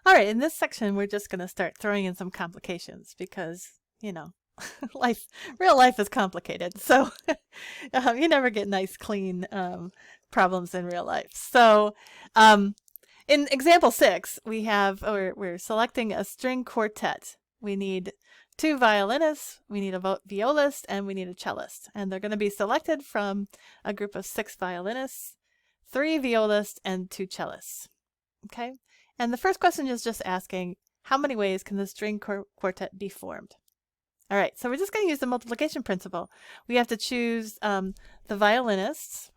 All right, in this section, we're just going to start throwing in some complications because, you know, real life is complicated. So you never get nice, clean problems in real life. So in example 6, we're selecting a string quartet. We need 2 violinists, we need a violist, and we need a cellist. And they're going to be selected from a group of 6 violinists, 3 violists, and 2 cellists. Okay? And the first question is just asking, how many ways can the string quartet be formed? All right, so we're just going to use the multiplication principle. We have to choose the violinists.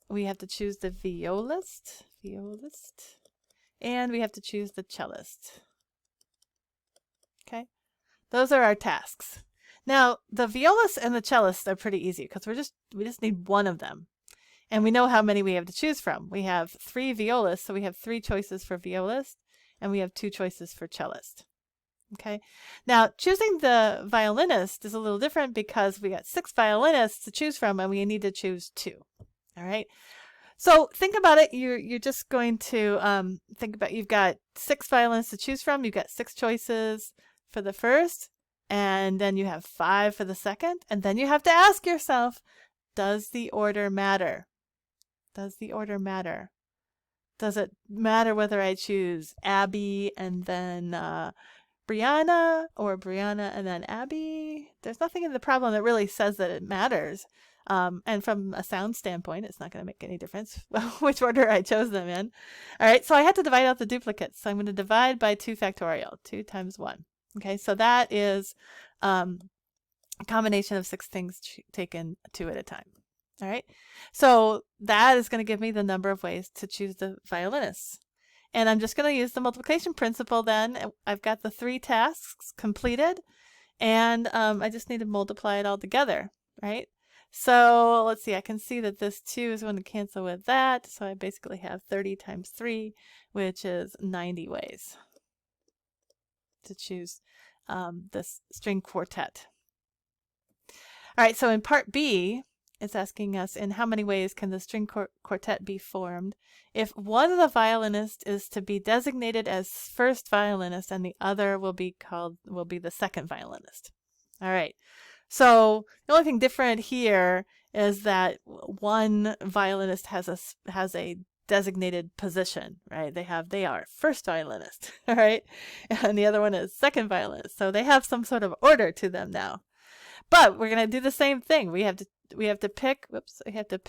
We have to choose the violist, and we have to choose the cellist. Okay, those are our tasks. Now, the violist and the cellist are pretty easy because we just need one of them. And we know how many we have to choose from. We have 3 violists, so we have 3 choices for violist, and we have 2 choices for cellist. Okay. Now, choosing the violinist is a little different because we got 6 violinists to choose from, and we need to choose 2. All right. So think about it. You're just going to think about, you've got 6 violinists to choose from. You've got 6 choices for the first, and then you have 5 for the second, and then you have to ask yourself, does the order matter? Does the order matter? Does it matter whether I choose Abby and then Brianna, or Brianna and then Abby? There's nothing in the problem that really says that it matters. And from a sound standpoint, it's not going to make any difference which order I chose them in. All right, so I had to divide out the duplicates. So I'm going to divide by 2 factorial, 2 times 1. Okay, so that is a combination of 6 things taken 2 at a time. All right, so that is going to give me the number of ways to choose the violinists. And I'm just going to use the multiplication principle then. I've got the 3 tasks completed, and I just need to multiply it all together, right? So let's see, I can see that this 2 is going to cancel with that, so I basically have 30 times 3, which is 90 ways to choose this string quartet. All right, so in part B, it's asking us, in how many ways can the string quartet be formed if one of the violinists is to be designated as first violinist and the other will be the second violinist. All right. So the only thing different here is that one violinist has a designated position, right? They are first violinist, all right? And the other one is second violinist. So they have some sort of order to them now. But we're going to do the same thing. We have to pick, the violinists. We have to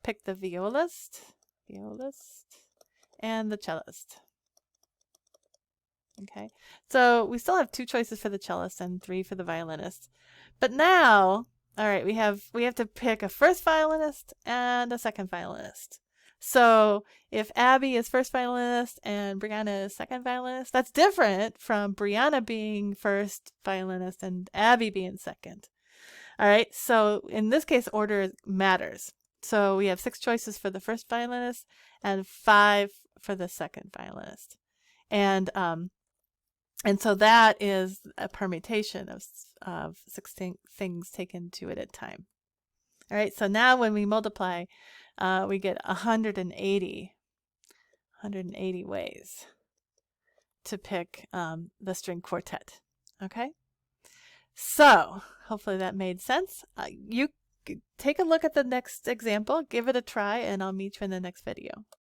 pick the violist, and the cellist. Okay, so we still have 2 choices for the cellist and 3 for the violinist. But now, all right, we have to pick a first violinist and a second violinist. So if Abby is first violinist and Brianna is second violinist, that's different from Brianna being first violinist and Abby being second. All right, so in this case, order matters. So we have 6 choices for the first violinist and 5 for the second violinist. And so that is a permutation of 6 things taken 2 at a time. All right, so now when we multiply, we get 180 ways to pick the string quartet. Okay, so hopefully that made sense. You take a look at the next example, give it a try, and I'll meet you in the next video.